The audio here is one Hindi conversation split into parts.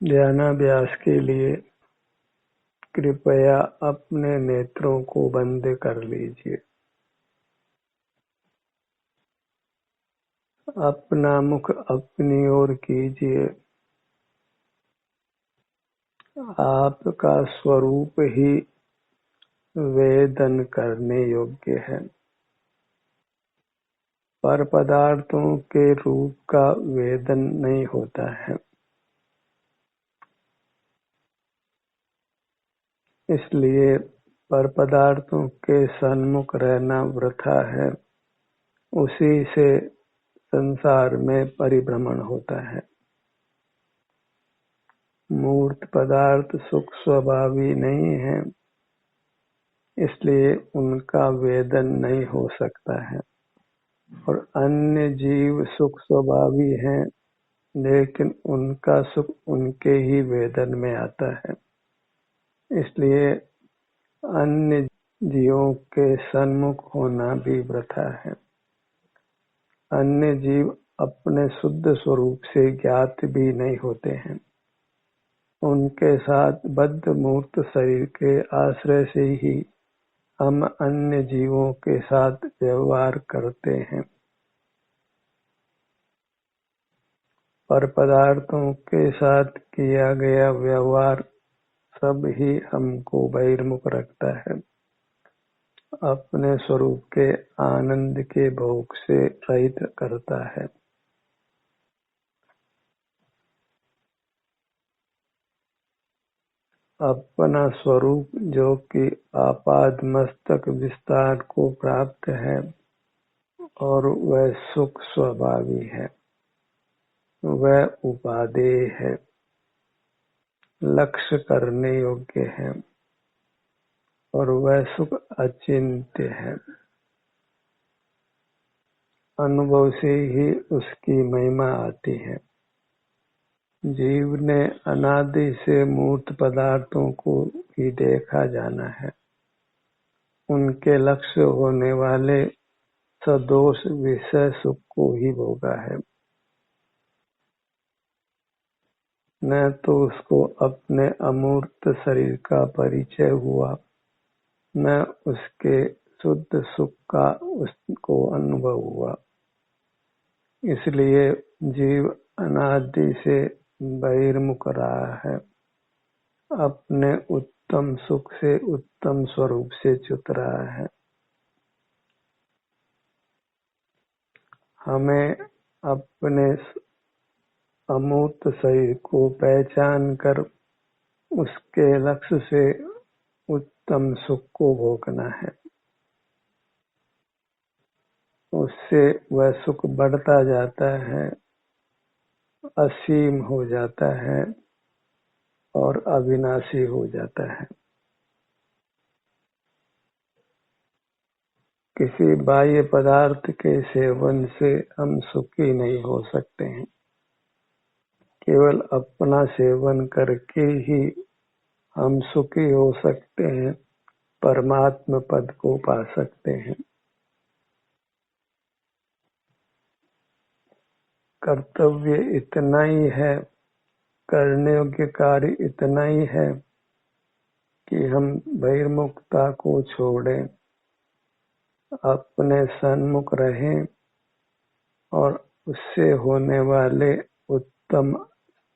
ध्यानाभ्यास के लिए कृपया अपने नेत्रों को बंद कर लीजिए। अपना मुख अपनी ओर कीजिए। आपका स्वरूप ही वेदन करने योग्य है। पर पदार्थों के रूप का वेदन नहीं होता है, इसलिए पर पदार्थों के सन्मुख रहना वृथा है। उसी से संसार में परिभ्रमण होता है। मूर्त पदार्थ सुख स्वभावी नहीं है, इसलिए उनका वेदन नहीं हो सकता है। और अन्य जीव सुख स्वभावी हैं, लेकिन उनका सुख उनके ही वेदन में आता है, इसलिए अन्य जीवों के सन्मुख होना भी वृथा है। अन्य जीव अपने शुद्ध स्वरूप से ज्ञात भी नहीं होते हैं। उनके साथ बद्ध मूर्त शरीर के आश्रय से ही हम अन्य जीवों के साथ व्यवहार करते हैं। पर पदार्थों के साथ किया गया व्यवहार सब ही हमको बहिर्मुख रखता है, अपने स्वरूप के आनंद के भोग से रहित करता है। अपना स्वरूप जो कि आपाद मस्तक विस्तार को प्राप्त है और वह सुख स्वभावी है, वह उपादेय है, लक्ष्य करने योग्य है और वह सुख अचिंत्य है। अनुभव से ही उसकी महिमा आती है। जीव ने अनादि से मूर्त पदार्थों को ही देखा जाना है। उनके लक्ष्य होने वाले सदोष विषय सुख को ही भोगा है, न तो उसको अपने अमूर्त शरीर का परिचय हुआ, न उसके शुद्ध सुख का उसको अनुभव हुआ। इसलिए जीव अनादि से बहिर्मुख रहा है, अपने उत्तम सुख से उत्तम स्वरूप से च्युत रहा है। हमें अपने अमूर्त शरीर को पहचान कर उसके लक्ष्य से उत्तम सुख को भोगना है। उससे वह सुख बढ़ता जाता है, असीम हो जाता है और अविनाशी हो जाता है। किसी बाह्य पदार्थ के सेवन से हम सुखी नहीं हो सकते हैं। केवल अपना सेवन करके ही हम सुखी हो सकते हैं, परमात्म पद को पा सकते हैं। कर्तव्य इतना ही है, करने योग्य कार्य इतना ही है कि हम बहिर्मुखता को छोड़ें, अपने सन्मुख रहें और उससे होने वाले उत्तम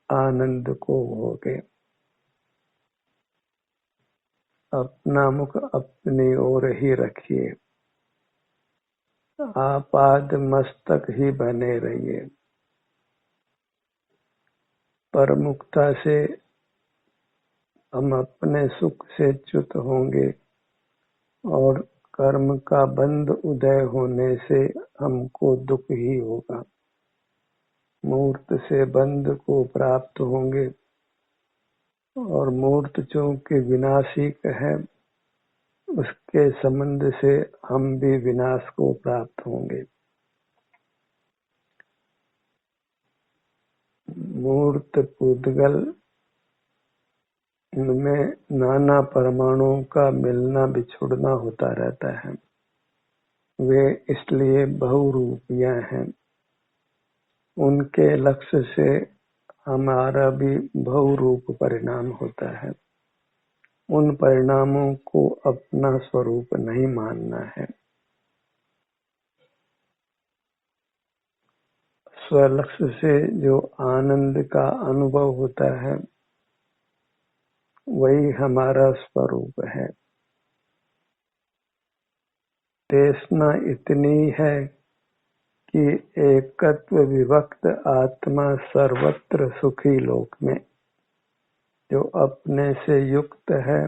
आनंद को भोगें। अपना मुख अपनी ओर ही रखिए, आपाद मस्तक ही बने रहिए। परमुखता से हम अपने सुख से च्युत होंगे और कर्म का बंध उदय होने से हमको दुख ही होगा। मूर्त से बंध को प्राप्त होंगे और मूर्त चूंकि विनाशिक है, उसके संबंध से हम भी विनाश को प्राप्त होंगे। मूर्त पुद्गल में नाना परमाणुओं का मिलना बिछुड़ना होता रहता है। वे इसलिए बहुरूपियां हैं। उनके लक्ष्य से हमारा भी बहुरूप परिणाम होता है। उन परिणामों को अपना स्वरूप नहीं मानना है। स्वलक्ष्य से जो आनंद का अनुभव होता है वही हमारा स्वरूप है। देशना इतनी है कि एकत्व विभक्त आत्मा सर्वत्र सुखी लोक में, जो अपने से युक्त है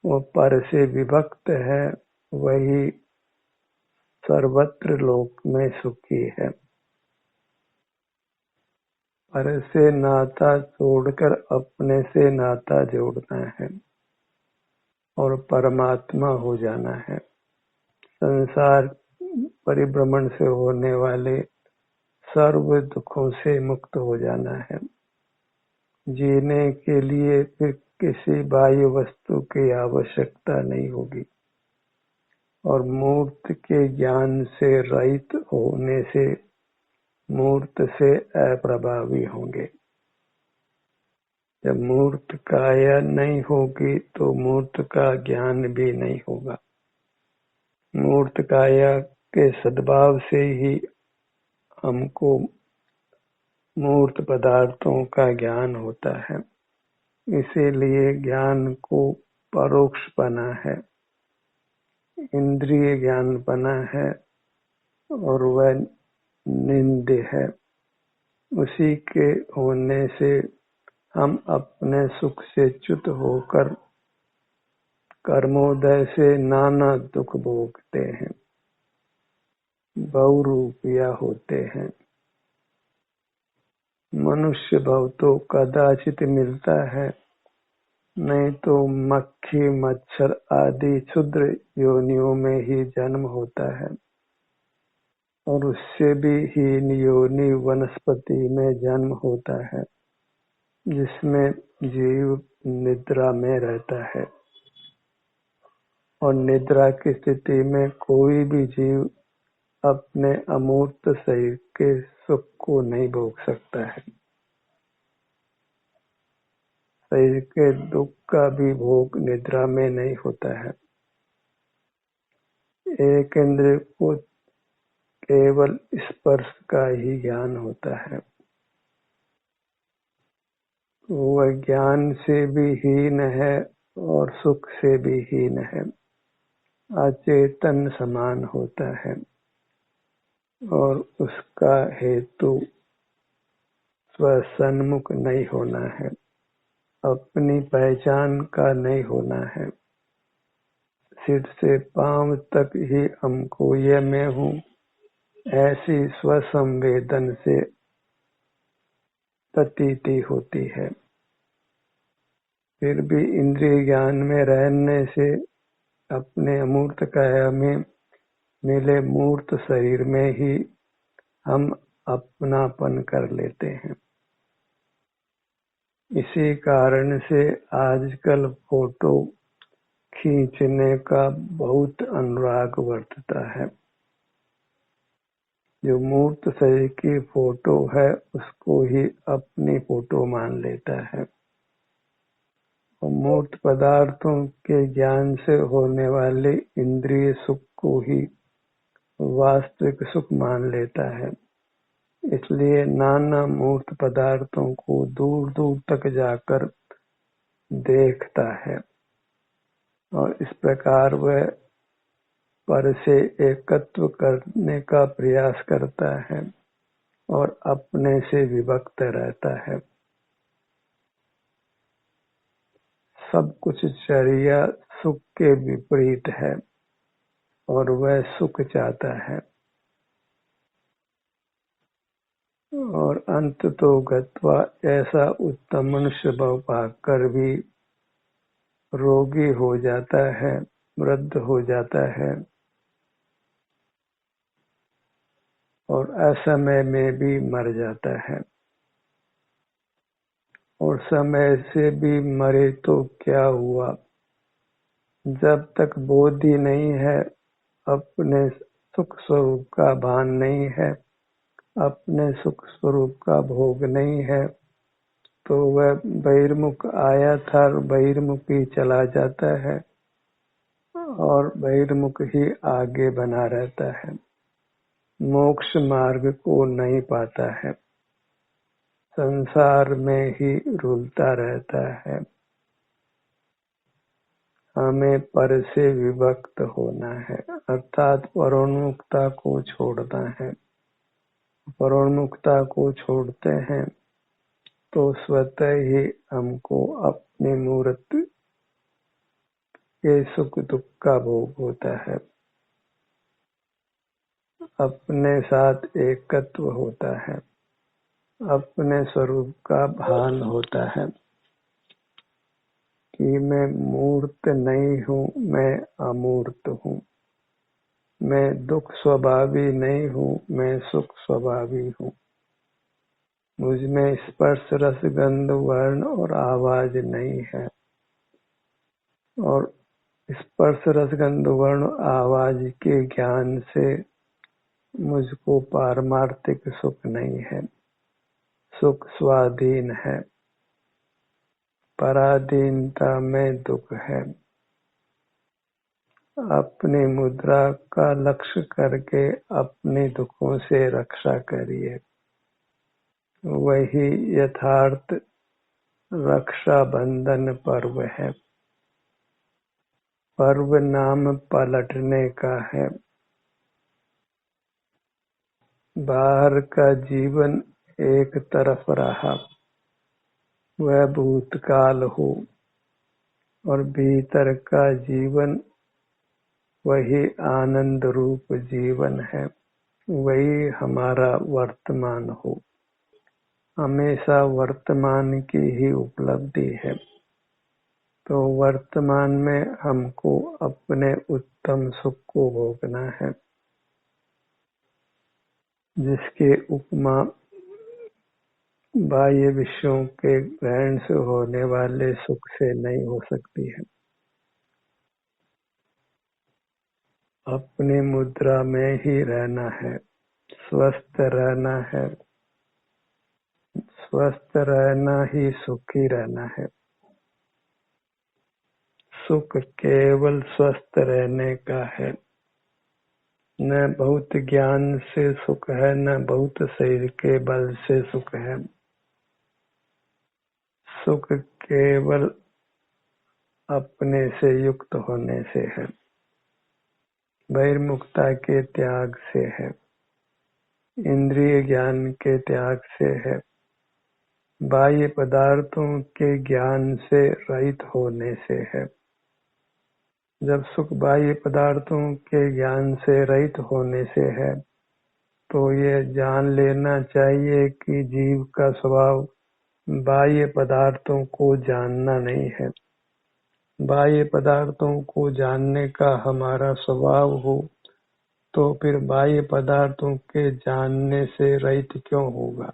वो पर से विभक्त है, वही सर्वत्र लोक में सुखी है। पर से नाता छोड़कर अपने से नाता जोड़ना है और परमात्मा हो जाना है। संसार परिभ्रमण से होने वाले सर्व दुखों से मुक्त हो जाना है। जीने के लिए फिर किसी बाह्य वस्तु की आवश्यकता नहीं होगी और मूर्त के ज्ञान से रहित होने से मूर्त से अप्रभावी होंगे। जब मूर्त काया नहीं होगी तो मूर्त का ज्ञान भी नहीं होगा। मूर्त काया के सद्भाव से ही हमको मूर्त पदार्थों का ज्ञान होता है। इसीलिए ज्ञान को परोक्ष बना है, इंद्रिय ज्ञान बना है और वह निंद्य है। उसी के होने से हम अपने सुख से च्युत होकर कर्मोदय से नाना दुख भोगते हैं, बहुरूपिया होते हैं। मनुष्य भव तो कदाचित मिलता है, नहीं तो मक्खी मच्छर आदि क्षुद्र योनियों में ही जन्म होता है और उससे भी हीन योनि वनस्पति में जन्म होता है, जिसमें जीव निद्रा में रहता है। और निद्रा की स्थिति में कोई भी जीव अपने अमूर्त शरीर के सुख को नहीं भोग सकता है। शरीर के दुख का भी भोग निद्रा में नहीं होता है। एक इंद्रिय को केवल स्पर्श का ही ज्ञान होता है। वह ज्ञान से भी हीन है और सुख से भी हीन है, अचेतन समान होता है और उसका हेतु स्वसन्मुख नहीं होना है, अपनी पहचान का नहीं होना है। सिर से पांव तक ही हमको ये मैं हूँ, ऐसी स्वसंवेदन से प्रतीति होती है। फिर भी इंद्रिय ज्ञान में रहने से अपने अमूर्त काया में मिले मूर्त शरीर में ही हम अपनापन कर लेते हैं। इसी कारण से आजकल फोटो खींचने का बहुत अनुराग बढ़ता है। जो मूर्त शरीर की फोटो है उसको ही अपनी फोटो मान लेता है और मूर्त पदार्थों के ज्ञान से होने वाले इंद्रिय सुख को ही वास्तविक सुख मान लेता है। इसलिए नाना मूर्त पदार्थों को दूर दूर तक जाकर देखता है और इस प्रकार वह पर से एकत्व करने का प्रयास करता है और अपने से विभक्त रहता है। सब कुछ चर्या सुख के विपरीत है और वह सुख चाहता है और अंत तो गत्वा ऐसा उत्तम मनुष्य भाव पाकर भी रोगी हो जाता है, वृद्ध हो जाता है और असमय में भी मर जाता है। और समय से भी मरे तो क्या हुआ, जब तक बोधि नहीं है, अपने सुख स्वरूप का भान नहीं है, अपने सुख स्वरूप का भोग नहीं है, तो वह बहिर्मुख आया था और बहिर्मुख ही चला जाता है और बहिर्मुख ही आगे बना रहता है, मोक्ष मार्ग को नहीं पाता है, संसार में ही रुलता रहता है। हमें पर से विभक्त होना है, अर्थात परोन्मुखता को छोड़ना है। परोन्मुखता को छोड़ते हैं तो स्वतः ही हमको अपने मूर्त के सुख दुख का भोग होता है, अपने साथ एकत्व होता है, अपने स्वरूप का भान होता है कि मैं मूर्त नहीं हूँ, मैं अमूर्त हूँ। मैं दुख स्वभावी नहीं हूँ, मैं सुख स्वभावी हूँ। मुझमें स्पर्श रस गंध वर्ण और आवाज नहीं है, और स्पर्श रस गंध वर्ण आवाज के ज्ञान से मुझको पारमार्थिक सुख नहीं है। सुख स्वाधीन है, पराधीनता में दुख है। अपनी मुद्रा का लक्ष्य करके अपने दुखों से रक्षा करिए, वही यथार्थ रक्षा बंधन पर्व है। पर्व नाम पलटने का है। बाहर का जीवन एक तरफ रहा, वह भूतकाल हो, और भीतर का जीवन वही आनंद रूप जीवन है, वही हमारा वर्तमान हो। हमेशा वर्तमान की ही उपलब्धि है। तो वर्तमान में हमको अपने उत्तम सुख को भोगना है, जिसके उपमा बाह्य विषयों के ग्रहण से होने वाले सुख से नहीं हो सकती है। अपनी मुद्रा में ही रहना है, स्वस्थ रहना है, स्वस्थ रहना ही सुखी रहना है। सुख केवल स्वस्थ रहने का है, न बहुत ज्ञान से सुख है, न बहुत शरीर के बल से सुख है। सुख केवल अपने से युक्त होने से है, बहिर्मुखता के त्याग से है, इंद्रिय ज्ञान के त्याग से है, बाह्य पदार्थों के ज्ञान से रहित होने से है। जब सुख बाह्य पदार्थों के ज्ञान से रहित होने से है, तो ये जान लेना चाहिए कि जीव का स्वभाव बाह्य पदार्थों को जानना नहीं है। बाह्य पदार्थों को जानने का हमारा स्वभाव हो तो फिर बाह्य पदार्थों के जानने से रहित क्यों होगा।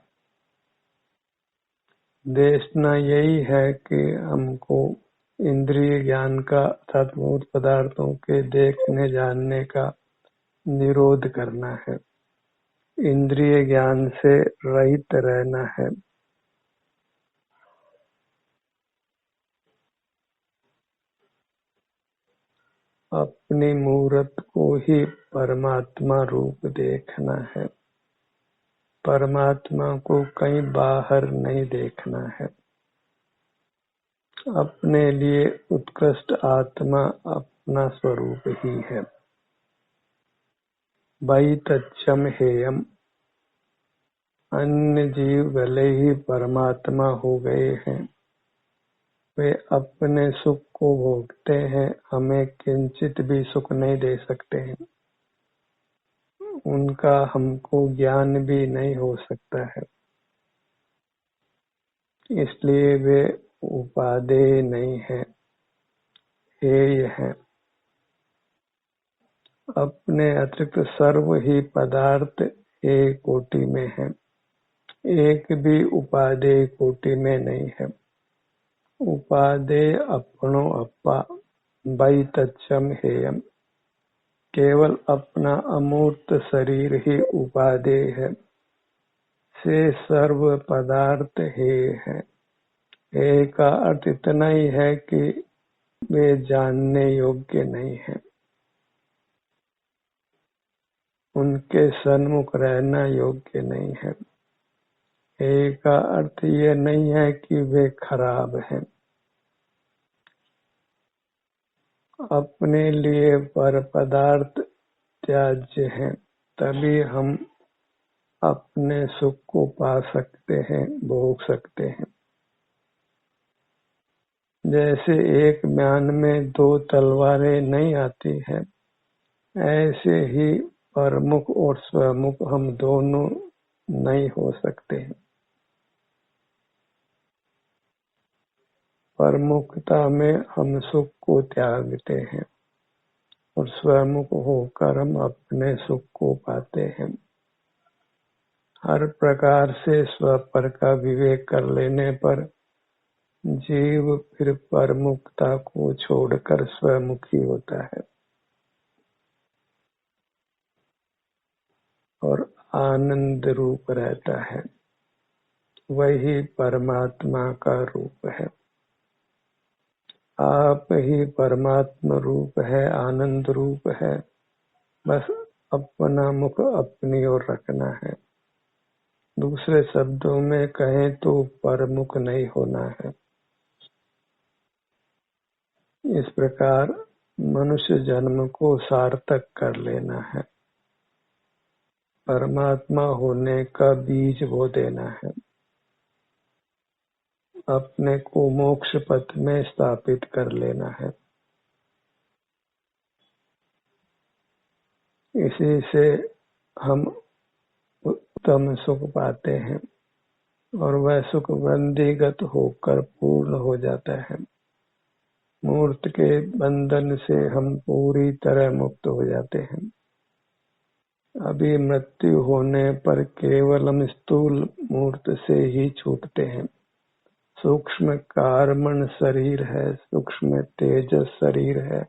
देखना यही है कि हमको इंद्रिय ज्ञान का अर्थात मूर्त पदार्थों के देखने जानने का निरोध करना है, इंद्रिय ज्ञान से रहित रहना है। अपनी मूर्त को ही परमात्मा रूप देखना है, परमात्मा को कहीं बाहर नहीं देखना है। अपने लिए उत्कृष्ट आत्मा अपना स्वरूप ही है। वही तच्चम हेयम। अन्य जीव भले ही परमात्मा हो गए हैं, वे अपने सुख को भोगते हैं, हमें किंचित भी सुख नहीं दे सकते हैं। उनका हमको ज्ञान भी नहीं हो सकता है, इसलिए वे उपादेय नहीं है, हेय है। अपने अतिरिक्त सर्व ही पदार्थ एक कोटि में है, एक भी उपादेय कोटि में नहीं है। उपादेय अपनो अप्पा वही तच्चम हेयम। केवल अपना अमूर्त शरीर ही उपादेय है, से सर्व पदार्थ हेय है। हे का अर्थ इतना ही है कि वे जानने योग्य नहीं है, उनके सन्मुख रहना योग्य नहीं है। हे का अर्थ ये नहीं है कि वे खराब हैं, अपने लिए पर पदार्थ त्याज्य हैं, तभी हम अपने सुख को पा सकते हैं, भोग सकते हैं। जैसे एक म्यान में दो तलवारें नहीं आती है, ऐसे ही परमुख और स्वमुख हम दोनों नहीं हो सकते हैं। परमुखता में हम सुख को त्यागते हैं और स्वमुख होकर हम अपने सुख को पाते हैं। हर प्रकार से स्वपर का विवेक कर लेने पर जीव फिर परमुखता को छोड़कर स्वमुखी होता है और आनंद रूप रहता है। वही परमात्मा का रूप है। आप ही परमात्मा रूप है, आनंद रूप है। बस अपना मुख अपनी ओर रखना है। दूसरे शब्दों में कहें तो परमुख नहीं होना है। इस प्रकार मनुष्य जन्म को सार्थक कर लेना है। परमात्मा होने का बीज बो देना है। अपने को मोक्ष पथ में स्थापित कर लेना है। इसी से हम उत्तम सुख पाते हैं और वह सुख बंधीगत होकर पूर्ण हो जाता है। मूर्त के बंधन से हम पूरी तरह मुक्त हो जाते हैं। अभी मृत्यु होने पर केवल हम स्थूल मूर्त से ही छूटते हैं। सूक्ष्म कार्मण शरीर है, सूक्ष्म तेजस शरीर है,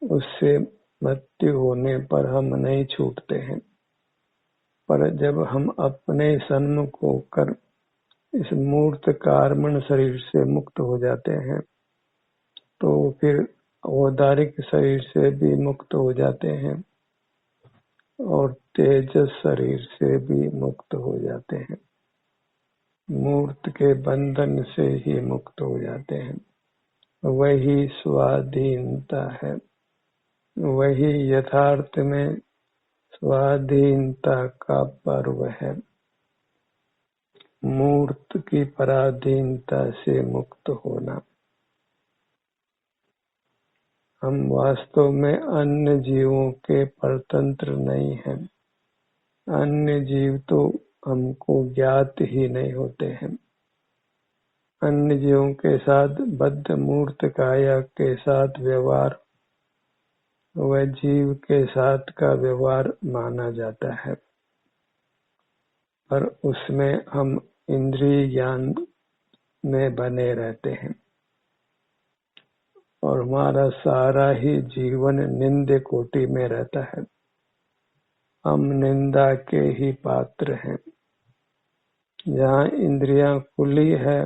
उससे मृत्यु होने पर हम नहीं छूटते हैं। पर जब हम अपने सन्मुख होकर इस मूर्त कार्मण शरीर से मुक्त हो जाते हैं तो फिर औदारिक शरीर से भी मुक्त हो जाते हैं और तेजस शरीर से भी मुक्त हो जाते हैं। मूर्त के बंधन से ही मुक्त हो जाते हैं। वही स्वाधीनता है। वही यथार्थ में स्वाधीनता का पर्व है। मूर्त की पराधीनता से मुक्त होना। हम वास्तव में अन्य जीवों के परतंत्र नहीं हैं। अन्य जीव तो हमको ज्ञात ही नहीं होते हैं। अन्य जीवों के साथ बद्ध मूर्त काया के साथ व्यवहार वह जीव के साथ का व्यवहार माना जाता है, पर उसमें हम इंद्रिय ज्ञान में बने रहते हैं और हमारा सारा ही जीवन निंद कोटि में रहता है। हम निंदा के ही पात्र हैं। जहाँ इंद्रियां खुली है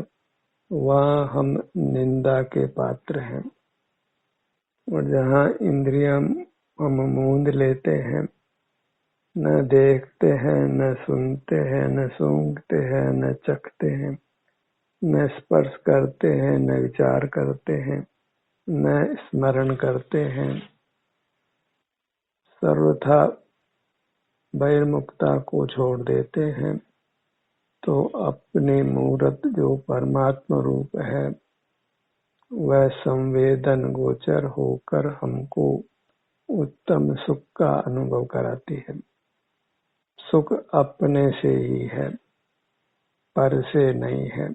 वहाँ हम निंदा के पात्र हैं और जहाँ इंद्रियां हम मूंद लेते हैं, न देखते हैं, न सुनते हैं, न सूंघते हैं, न चखते हैं, न स्पर्श करते हैं, न विचार करते हैं, न स्मरण करते हैं, सर्वथा बहिर्मुखता को छोड़ देते हैं, तो अपने मूर्त जो परमात्मा रूप है वह संवेदन गोचर होकर हमको उत्तम सुख का अनुभव कराती है। सुख अपने से ही है, पर से नहीं है।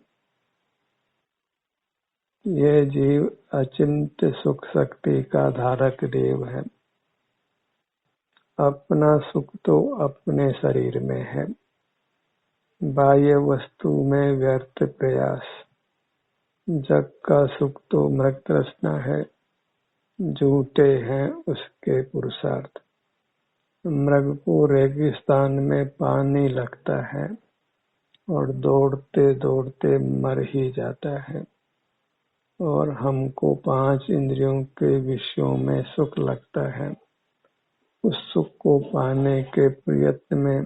यह जीव अचिंत्य सुख शक्ति का धारक देव है। अपना सुख तो अपने शरीर में है। बाह्य वस्तु में व्यर्थ प्रयास। जग का सुख तो मृग तृष्णा है, झूठे हैं उसके पुरुषार्थ। मृग को रेगिस्तान में पानी लगता है, और दौड़ते दौड़ते मर ही जाता है। और हमको 5 इंद्रियों के विषयों में सुख लगता है। उस सुख को पाने के प्रयत्न में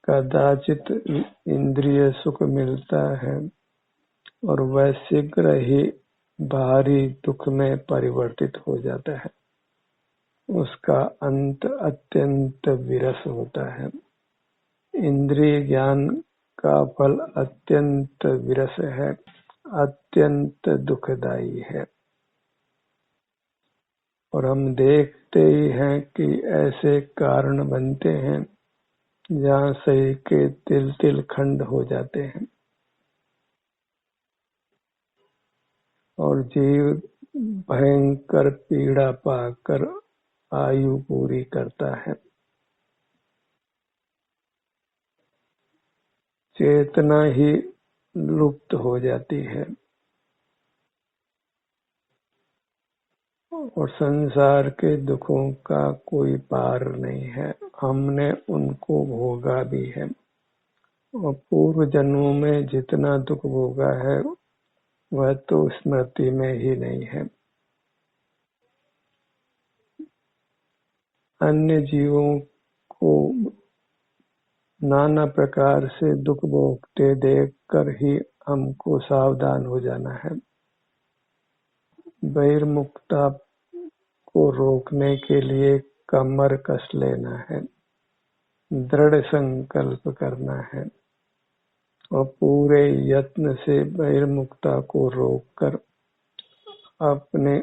कदाचित इंद्रिय सुख मिलता है और वह शीघ्र ही भारी दुख में परिवर्तित हो जाता है। उसका अंत अत्यंत विरस होता है। इंद्रिय ज्ञान का फल अत्यंत विरस है, अत्यंत दुखदायी है। और हम देखते ही हैं कि ऐसे कारण बनते हैं जहाँ शरीर के तिल तिल खंड हो जाते हैं और जीव भयंकर पीड़ा पाकर आयु पूरी करता है। चेतना ही लुप्त हो जाती है और संसार के दुखों का कोई पार नहीं है। हमने उनको भोगा भी है और पूर्व जन्मों में जितना दुख भोगा है वह तो स्मृति में ही नहीं है। अन्य जीवों को नाना प्रकार से दुख भोगते देखकर ही हमको सावधान हो जाना है। बहिर्मुखता को रोकने के लिए कमर कस लेना है, दृढ़ संकल्प करना है और पूरे यत्न से बहिर्मुखता को रोककर अपने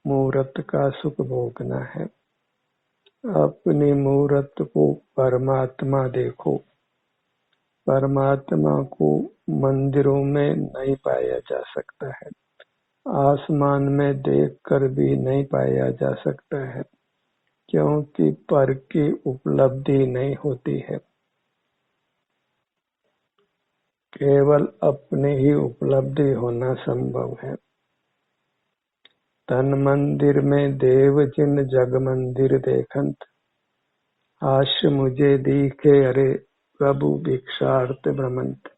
मूर्त का सुख भोगना है। अपनी मूर्त को परमात्मा देखो। परमात्मा को मंदिरों में नहीं पाया जा सकता है, आसमान में देखकर भी नहीं पाया जा सकता है, क्योंकि पर की उपलब्धि नहीं होती है। केवल अपने ही उपलब्धि होना संभव है। तन मंदिर में देव जिन जग मंदिर देखंत, हास्य मुझे दिखे अरे प्रभु भिक्षार्थ भ्रमंत।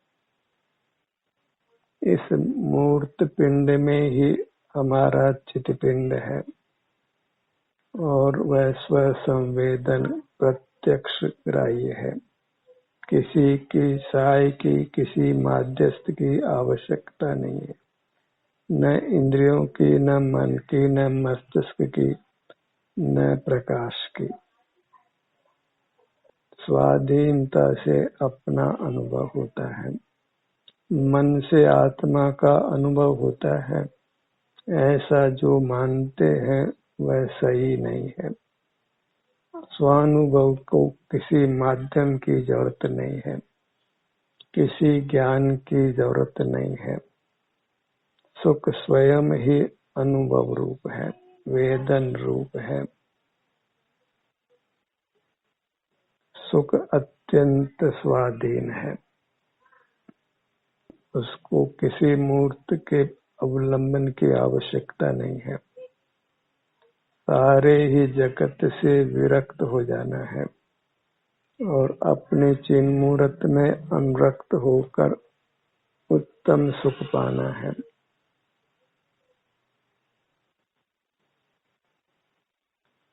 इस मूर्त पिंड में ही हमारा चित पिंड है और वह स्व संवेदन प्रत्यक्ष ग्राह्य है। किसी की सहाय की, किसी माध्यस्थ की आवश्यकता नहीं है, न इंद्रियों की, न मन की, न मस्तिष्क की, न प्रकाश की। स्वाधीनता से अपना अनुभव होता है। मन से आत्मा का अनुभव होता है। ऐसा जो मानते हैं वह सही नहीं है। स्वानुभव को किसी माध्यम की जरूरत नहीं है, किसी ज्ञान की जरूरत नहीं है। सुख स्वयं ही अनुभव रूप है, वेदन रूप है। सुख अत्यंत स्वाधीन है, उसको किसी मूर्त के अवलंबन की आवश्यकता नहीं है। सारे ही जगत से विरक्त हो जाना है और अपने चिन्ह मूर्त में अनुरक्त होकर उत्तम सुख पाना है।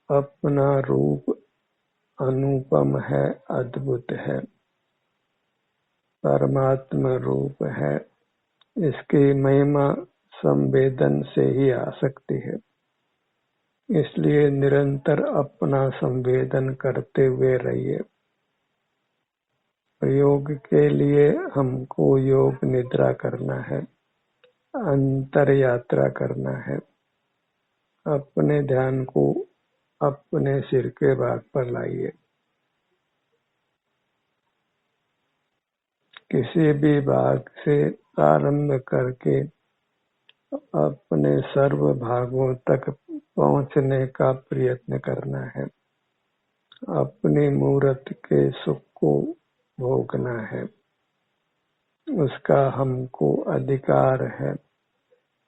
अपना रूप अनुपम है, अद्भुत है, परमात्मा रूप है। इसकी महिमा संवेदन से ही आ सकती है। इसलिए निरंतर अपना संवेदन करते हुए रहिए। योग के लिए हमको योग निद्रा करना है, अंतर यात्रा करना है। अपने ध्यान को अपने सिर के भाग पर लाइए। किसी भी भाग से प्रारंभ करके अपने सर्व भागों तक पहुंचने का प्रयत्न करना है। अपनी मूर्त के सुख को भोगना है, उसका हमको अधिकार है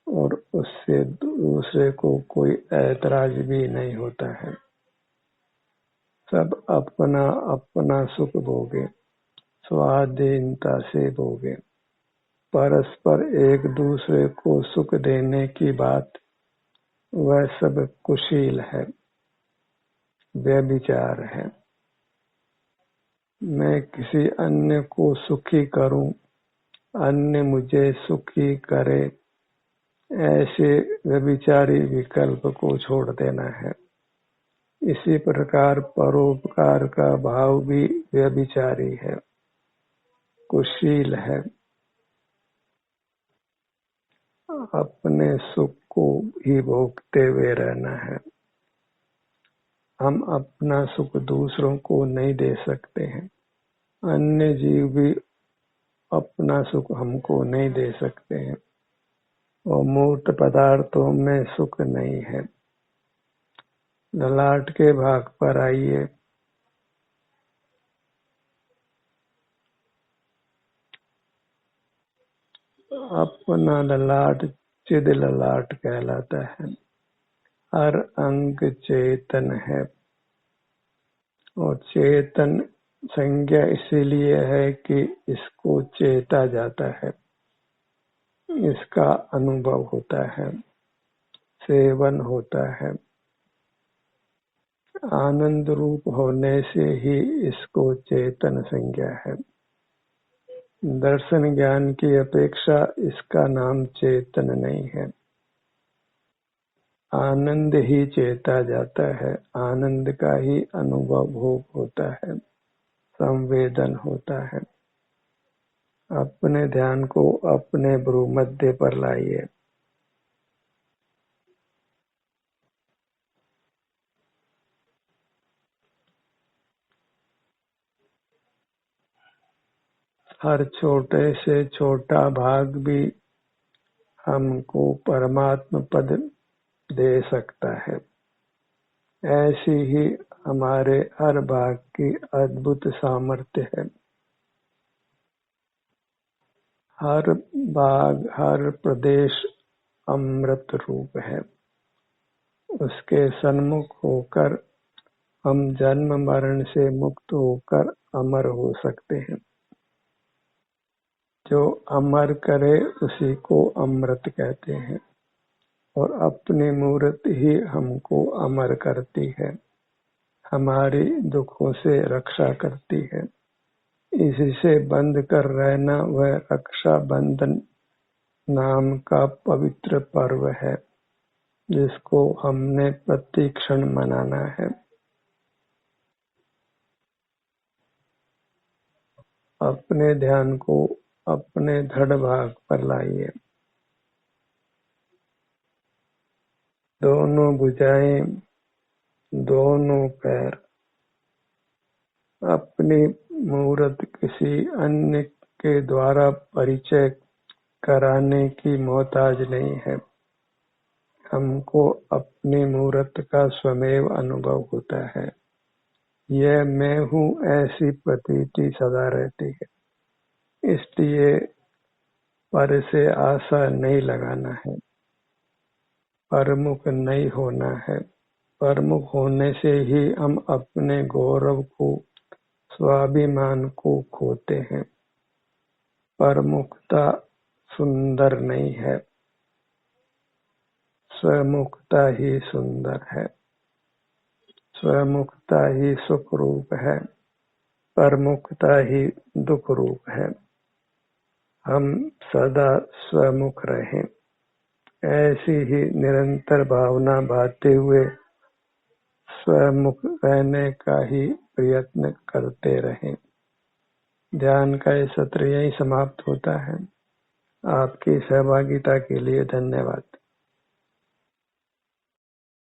और उससे दूसरे को कोई ऐतराज भी नहीं होता है। सब अपना अपना सुख भोगे, स्वाधीनता से भोगे। परस्पर एक दूसरे को सुख देने की बात, वह सब कुशील है, व्यभिचार है। मैं किसी अन्य को सुखी करूं, अन्य मुझे सुखी करे, ऐसे व्यभिचारी विकल्प को छोड़ देना है। इसी प्रकार परोपकार का भाव भी व्यभिचारी है, कुशील है। अपने सुख को ही भोगते हुए रहना है। हम अपना सुख दूसरों को नहीं दे सकते हैं। अन्य जीव भी अपना सुख हमको नहीं दे सकते हैं। और मूर्त पदार्थों में सुख नहीं है। ललाट के भाग पर आइए। अपना ललाट चिद ललाट कहलाता है। हर अंग चेतन है, और चेतन संज्ञा इसीलिए है कि इसको चेता जाता है, इसका अनुभव होता है, सेवन होता है। आनंद रूप होने से ही इसको चेतन संज्ञा है। दर्शन ज्ञान की अपेक्षा इसका नाम चेतन नहीं है। आनंद ही चेता जाता है, आनंद का ही अनुभव भोग होता है, संवेदन होता है। अपने ध्यान को अपने भ्रूमध्य पर लाइए। हर छोटे से छोटा भाग भी हमको परमात्म पद दे सकता है। ऐसी ही हमारे हर भाग की अद्भुत सामर्थ्य है। हर भाग, हर प्रदेश अमृत रूप है। उसके सन्मुख होकर हम जन्म मरण से मुक्त होकर अमर हो सकते हैं। जो अमर करे उसी को अमृत कहते हैं, और अपनी मूर्त ही हमको अमर करती है, हमारी दुखों से रक्षा करती है। इसी से बंद कर रहना वह रक्षा बंधन नाम का पवित्र पर्व है, जिसको हमने प्रतिक्षण मनाना है। अपने ध्यान को अपने धड़ भाग पर लाइए। दोनों भुजाएं, दोनों पैर। अपनी मूर्त किसी अन्य के द्वारा परिचय कराने की मोहताज नहीं है। हमको अपनी मूर्त का स्वमेव अनुभव होता है। यह मैं हूँ ऐसी प्रतीति सदा रहती है। इसलिए पर से आशा नहीं लगाना है, परमुख नहीं होना है। परमुख होने से ही हम अपने गौरव को, स्वाभिमान को खोते हैं। परमुखता सुंदर नहीं है, स्वमुखता ही सुंदर है। स्वमुखता ही सुख रूप है, परमुखता ही दुख रूप है। हम सदा स्वमुख रहें। ऐसी ही निरंतर भावना भाते हुए स्वमुख रहने का ही प्रयत्न करते रहें। ध्यान का ये सत्र यही समाप्त होता है। आपकी सहभागिता के लिए धन्यवाद।